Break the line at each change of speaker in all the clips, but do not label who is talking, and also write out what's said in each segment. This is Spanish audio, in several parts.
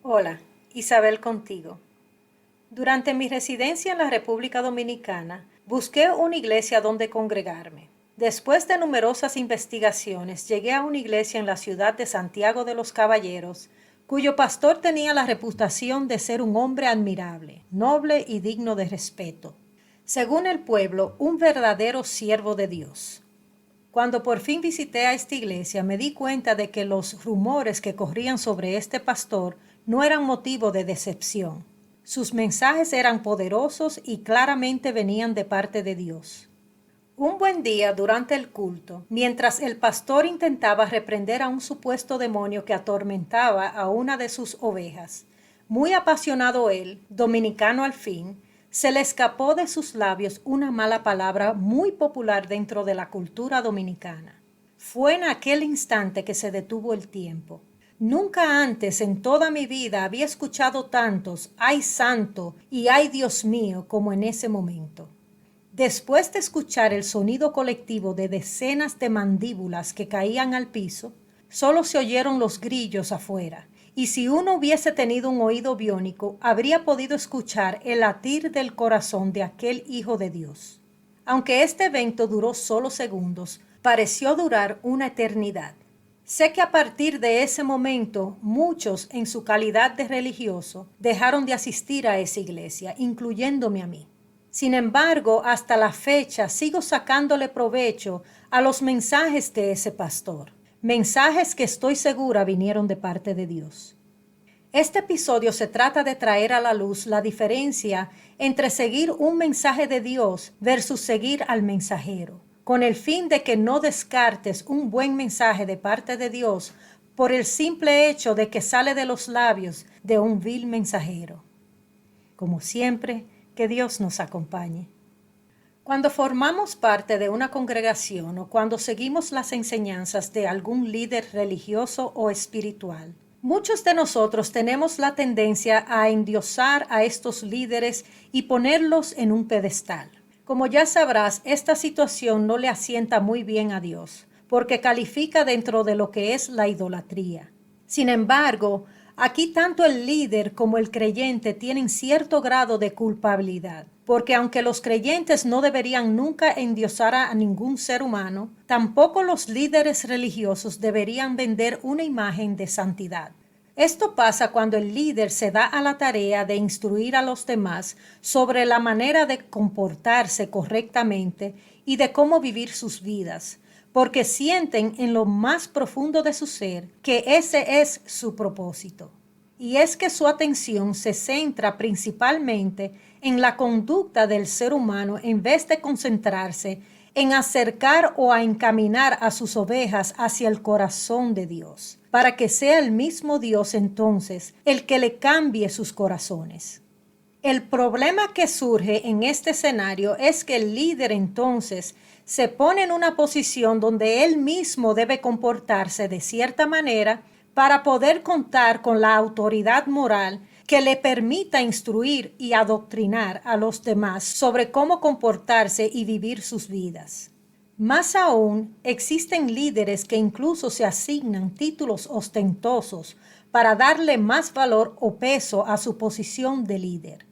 Hola, Isabel contigo. Durante mi residencia en la República Dominicana, busqué una iglesia donde congregarme. Después de numerosas investigaciones, llegué a una iglesia en la ciudad de Santiago de los Caballeros, cuyo pastor tenía la reputación de ser un hombre admirable, noble y digno de respeto. Según el pueblo, un verdadero siervo de Dios. Cuando por fin visité a esta iglesia, me di cuenta de que los rumores que corrían sobre este pastor no eran motivo de decepción. Sus mensajes eran poderosos y claramente venían de parte de Dios. Un buen día durante el culto, mientras el pastor intentaba reprender a un supuesto demonio que atormentaba a una de sus ovejas, muy apasionado él, dominicano al fin, se le escapó de sus labios una mala palabra muy popular dentro de la cultura dominicana. Fue en aquel instante que se detuvo el tiempo. Nunca antes en toda mi vida había escuchado tantos "ay santo" y "ay Dios mío" como en ese momento. Después de escuchar el sonido colectivo de decenas de mandíbulas que caían al piso, solo se oyeron los grillos afuera, y si uno hubiese tenido un oído biónico, habría podido escuchar el latir del corazón de aquel hijo de Dios. Aunque este evento duró solo segundos, pareció durar una eternidad. Sé que a partir de ese momento, muchos, en su calidad de religioso, dejaron de asistir a esa iglesia, incluyéndome a mí. Sin embargo, hasta la fecha sigo sacándole provecho a los mensajes de ese pastor, mensajes que estoy segura vinieron de parte de Dios. Este episodio se trata de traer a la luz la diferencia entre seguir un mensaje de Dios versus seguir al mensajero, con el fin de que no descartes un buen mensaje de parte de Dios por el simple hecho de que sale de los labios de un vil mensajero. Como siempre, que Dios nos acompañe. Cuando formamos parte de una congregación o cuando seguimos las enseñanzas de algún líder religioso o espiritual, muchos de nosotros tenemos la tendencia a endiosar a estos líderes y ponerlos en un pedestal. Como ya sabrás, esta situación no le asienta muy bien a Dios, porque califica dentro de lo que es la idolatría. Sin embargo, aquí tanto el líder como el creyente tienen cierto grado de culpabilidad, porque aunque los creyentes no deberían nunca endiosar a ningún ser humano, tampoco los líderes religiosos deberían vender una imagen de santidad. Esto pasa cuando el líder se da a la tarea de instruir a los demás sobre la manera de comportarse correctamente y de cómo vivir sus vidas, porque sienten en lo más profundo de su ser que ese es su propósito. Y es que su atención se centra principalmente en la conducta del ser humano en vez de concentrarse en acercar o a encaminar a sus ovejas hacia el corazón de Dios, para que sea el mismo Dios entonces el que le cambie sus corazones. El problema que surge en este escenario es que el líder entonces se pone en una posición donde él mismo debe comportarse de cierta manera para poder contar con la autoridad moral que le permita instruir y adoctrinar a los demás sobre cómo comportarse y vivir sus vidas. Más aún, existen líderes que incluso se asignan títulos ostentosos para darle más valor o peso a su posición de líder.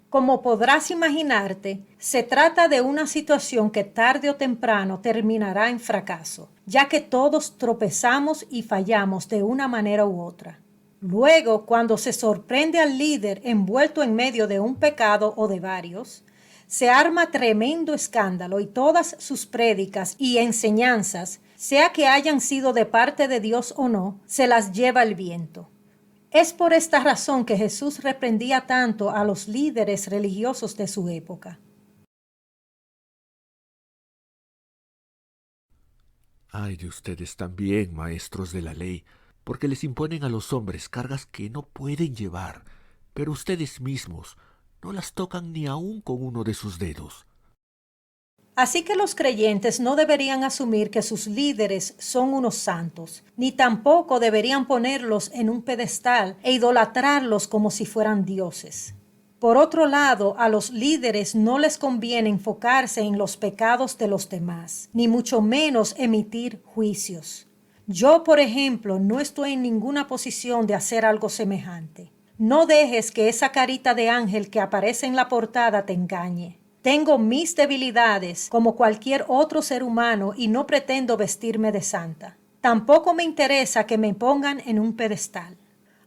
Como podrás imaginarte, se trata de una situación que tarde o temprano terminará en fracaso, ya que todos tropezamos y fallamos de una manera u otra. Luego, cuando se sorprende al líder envuelto en medio de un pecado o de varios, se arma tremendo escándalo y todas sus prédicas y enseñanzas, sea que hayan sido de parte de Dios o no, se las lleva el viento. Es por esta razón que Jesús reprendía tanto a los líderes religiosos de su época.
Ay de ustedes también, maestros de la ley, porque les imponen a los hombres cargas que no pueden llevar, pero ustedes mismos no las tocan ni aun con uno de sus dedos.
Así que los creyentes no deberían asumir que sus líderes son unos santos, ni tampoco deberían ponerlos en un pedestal e idolatrarlos como si fueran dioses. Por otro lado, a los líderes no les conviene enfocarse en los pecados de los demás, ni mucho menos emitir juicios. Yo, por ejemplo, no estoy en ninguna posición de hacer algo semejante. No dejes que esa carita de ángel que aparece en la portada te engañe. Tengo mis debilidades como cualquier otro ser humano y no pretendo vestirme de santa. Tampoco me interesa que me pongan en un pedestal.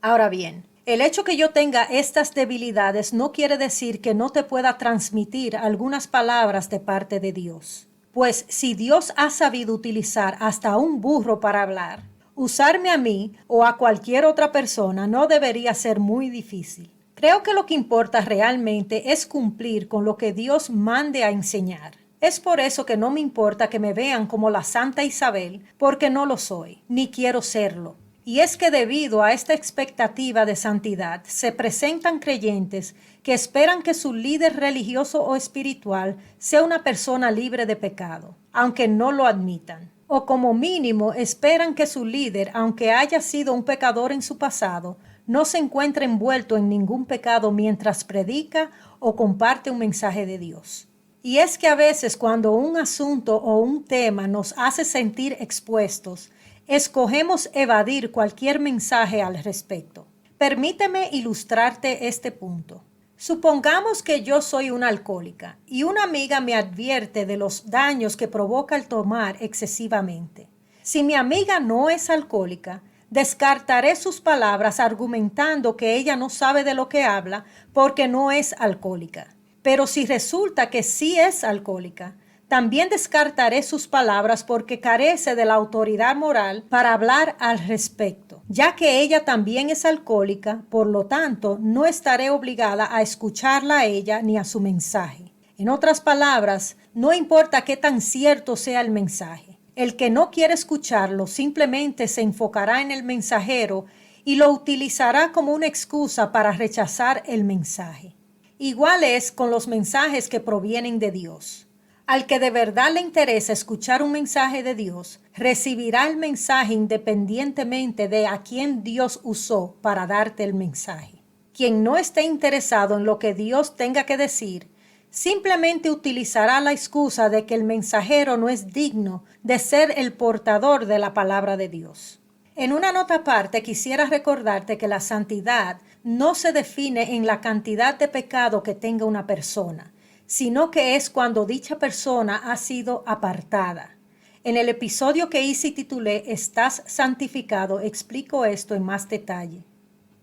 Ahora bien, el hecho que yo tenga estas debilidades no quiere decir que no te pueda transmitir algunas palabras de parte de Dios. Pues si Dios ha sabido utilizar hasta un burro para hablar, usarme a mí o a cualquier otra persona no debería ser muy difícil. Creo que lo que importa realmente es cumplir con lo que Dios mande a enseñar. Es por eso que no me importa que me vean como la Santa Isabel, porque no lo soy, ni quiero serlo. Y es que debido a esta expectativa de santidad, se presentan creyentes que esperan que su líder religioso o espiritual sea una persona libre de pecado, aunque no lo admitan. O como mínimo esperan que su líder, aunque haya sido un pecador en su pasado, no se encuentre envuelto en ningún pecado mientras predica o comparte un mensaje de Dios. Y es que a veces cuando un asunto o un tema nos hace sentir expuestos, escogemos evadir cualquier mensaje al respecto. Permíteme ilustrarte este punto. Supongamos que yo soy una alcohólica y una amiga me advierte de los daños que provoca el tomar excesivamente. Si mi amiga no es alcohólica, descartaré sus palabras argumentando que ella no sabe de lo que habla porque no es alcohólica. Pero si resulta que sí es alcohólica, también descartaré sus palabras porque carece de la autoridad moral para hablar al respecto. Ya que ella también es alcohólica, por lo tanto, no estaré obligada a escucharla a ella ni a su mensaje. En otras palabras, no importa qué tan cierto sea el mensaje. El que no quiere escucharlo simplemente se enfocará en el mensajero y lo utilizará como una excusa para rechazar el mensaje. Igual es con los mensajes que provienen de Dios. Al que de verdad le interesa escuchar un mensaje de Dios, recibirá el mensaje independientemente de a quién Dios usó para darte el mensaje. Quien no esté interesado en lo que Dios tenga que decir, simplemente utilizará la excusa de que el mensajero no es digno de ser el portador de la palabra de Dios. En una nota aparte quisiera recordarte que la santidad no se define en la cantidad de pecado que tenga una persona, sino que es cuando dicha persona ha sido apartada. En el episodio que hice y titulé «Estás santificado» explico esto en más detalle.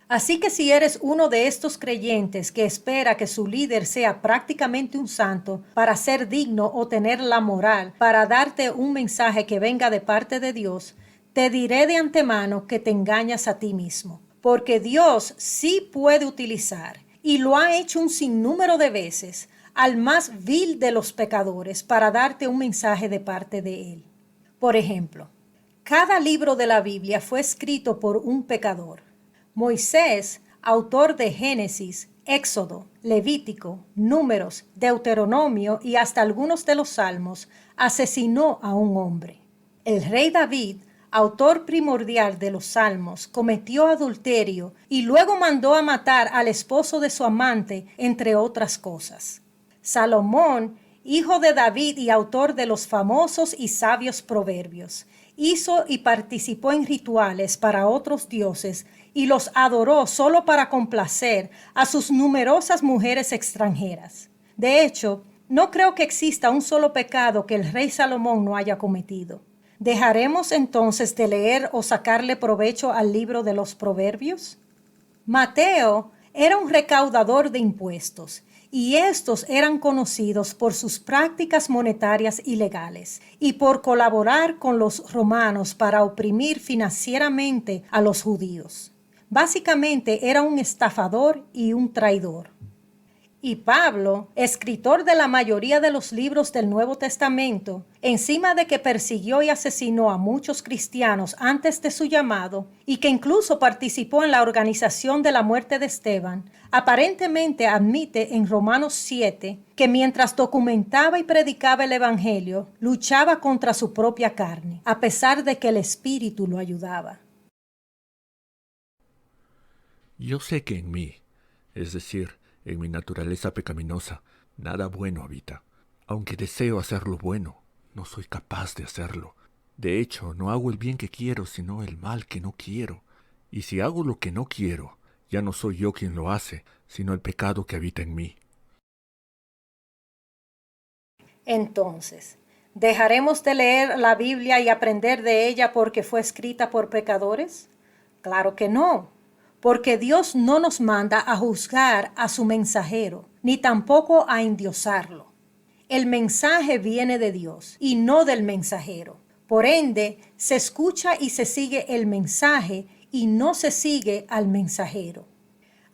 Así que si eres uno de estos creyentes que espera que su líder sea prácticamente un santo para ser digno o tener la moral para darte un mensaje que venga de parte de Dios, te diré de antemano que te engañas a ti mismo, porque Dios sí puede utilizar, y lo ha hecho un sinnúmero de veces, al más vil de los pecadores para darte un mensaje de parte de Él. Por ejemplo, cada libro de la Biblia fue escrito por un pecador. Moisés, autor de Génesis, Éxodo, Levítico, Números, Deuteronomio y hasta algunos de los Salmos, asesinó a un hombre. El rey David, autor primordial de los Salmos, cometió adulterio y luego mandó a matar al esposo de su amante, entre otras cosas. Salomón, hijo de David y autor de los famosos y sabios proverbios, hizo y participó en rituales para otros dioses y los adoró solo para complacer a sus numerosas mujeres extranjeras. De hecho, no creo que exista un solo pecado que el rey Salomón no haya cometido. ¿Dejaremos entonces de leer o sacarle provecho al libro de los Proverbios? Mateo era un recaudador de impuestos y estos eran conocidos por sus prácticas monetarias ilegales y por colaborar con los romanos para oprimir financieramente a los judíos. Básicamente era un estafador y un traidor. Y Pablo, escritor de la mayoría de los libros del Nuevo Testamento, encima de que persiguió y asesinó a muchos cristianos antes de su llamado y que incluso participó en la organización de la muerte de Esteban, aparentemente admite en Romanos 7 que mientras documentaba y predicaba el Evangelio, luchaba contra su propia carne, a pesar de que el Espíritu lo ayudaba.
Yo sé que en mí, es decir, en mi naturaleza pecaminosa, nada bueno habita. Aunque deseo hacer lo bueno, no soy capaz de hacerlo. De hecho, no hago el bien que quiero, sino el mal que no quiero. Y si hago lo que no quiero, ya no soy yo quien lo hace, sino el pecado que habita en mí.
Entonces, ¿dejaremos de leer la Biblia y aprender de ella porque fue escrita por pecadores? Claro que no, porque Dios no nos manda a juzgar a su mensajero, ni tampoco a endiosarlo. El mensaje viene de Dios y no del mensajero. Por ende, se escucha y se sigue el mensaje y no se sigue al mensajero.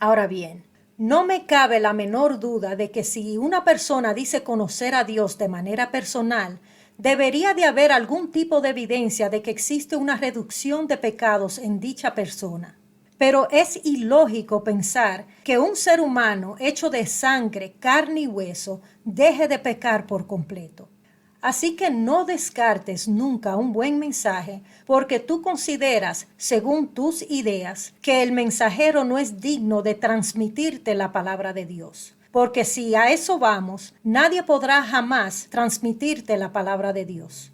Ahora bien, no me cabe la menor duda de que si una persona dice conocer a Dios de manera personal, debería de haber algún tipo de evidencia de que existe una reducción de pecados en dicha persona. Pero es ilógico pensar que un ser humano hecho de sangre, carne y hueso deje de pecar por completo. Así que no descartes nunca un buen mensaje porque tú consideras, según tus ideas, que el mensajero no es digno de transmitirte la palabra de Dios. Porque si a eso vamos, nadie podrá jamás transmitirte la palabra de Dios.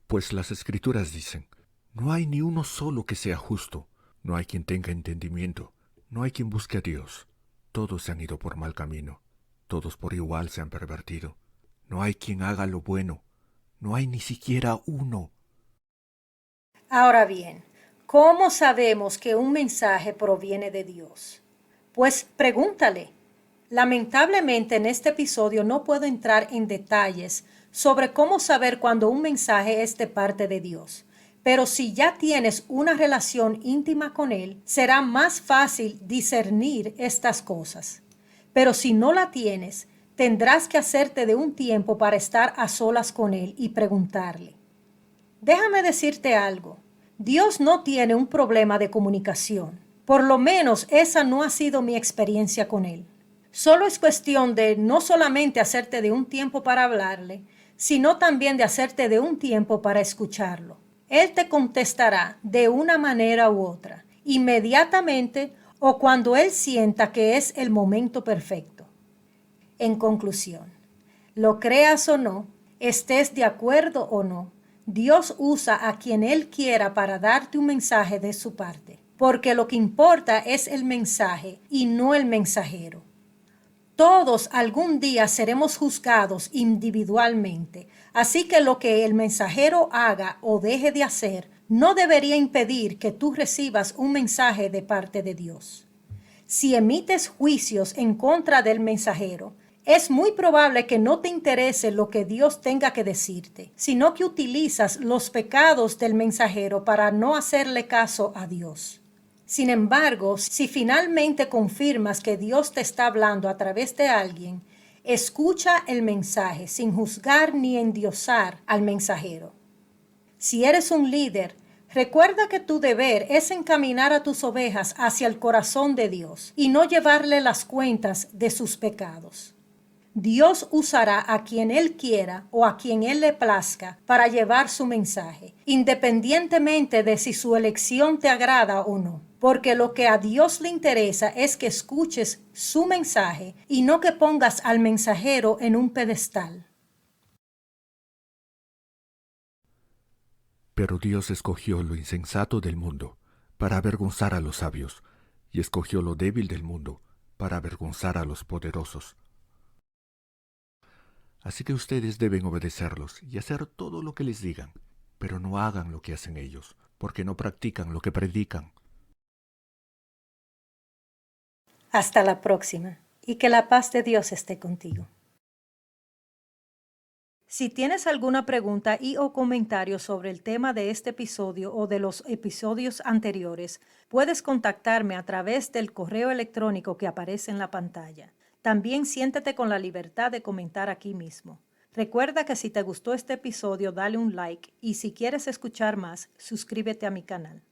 Pues las Escrituras dicen, no hay ni uno solo que sea justo, no hay quien tenga entendimiento, no hay quien busque a Dios. Todos se han ido por mal camino, todos por igual se han pervertido. No hay quien haga lo bueno, no hay ni siquiera uno.
Ahora bien, ¿cómo sabemos que un mensaje proviene de Dios? Pues pregúntale. Lamentablemente en este episodio no puedo entrar en detalles sobre cómo saber cuando un mensaje es de parte de Dios. Pero si ya tienes una relación íntima con Él, será más fácil discernir estas cosas. Pero si no la tienes, tendrás que hacerte de un tiempo para estar a solas con Él y preguntarle. Déjame decirte algo. Dios no tiene un problema de comunicación. Por lo menos esa no ha sido mi experiencia con Él. Solo es cuestión de no solamente hacerte de un tiempo para hablarle, sino también de hacerte de un tiempo para escucharlo. Él te contestará de una manera u otra, inmediatamente o cuando Él sienta que es el momento perfecto. En conclusión, lo creas o no, estés de acuerdo o no, Dios usa a quien Él quiera para darte un mensaje de su parte, porque lo que importa es el mensaje y no el mensajero. Todos algún día seremos juzgados individualmente, así que lo que el mensajero haga o deje de hacer no debería impedir que tú recibas un mensaje de parte de Dios. Si emites juicios en contra del mensajero, es muy probable que no te interese lo que Dios tenga que decirte, sino que utilizas los pecados del mensajero para no hacerle caso a Dios. Sin embargo, si finalmente confirmas que Dios te está hablando a través de alguien, escucha el mensaje sin juzgar ni endiosar al mensajero. Si eres un líder, recuerda que tu deber es encaminar a tus ovejas hacia el corazón de Dios y no llevarle las cuentas de sus pecados. Dios usará a quien Él quiera o a quien Él le plazca para llevar su mensaje, independientemente de si su elección te agrada o no. Porque lo que a Dios le interesa es que escuches su mensaje y no que pongas al mensajero en un pedestal.
Pero Dios escogió lo insensato del mundo para avergonzar a los sabios, y escogió lo débil del mundo para avergonzar a los poderosos. Así que ustedes deben obedecerlos y hacer todo lo que les digan, pero no hagan lo que hacen ellos, porque no practican lo que predican.
Hasta la próxima y que la paz de Dios esté contigo. Si tienes alguna pregunta y o comentario sobre el tema de este episodio o de los episodios anteriores, puedes contactarme a través del correo electrónico que aparece en la pantalla. También siéntete con la libertad de comentar aquí mismo. Recuerda que si te gustó este episodio, dale un like y si quieres escuchar más, suscríbete a mi canal.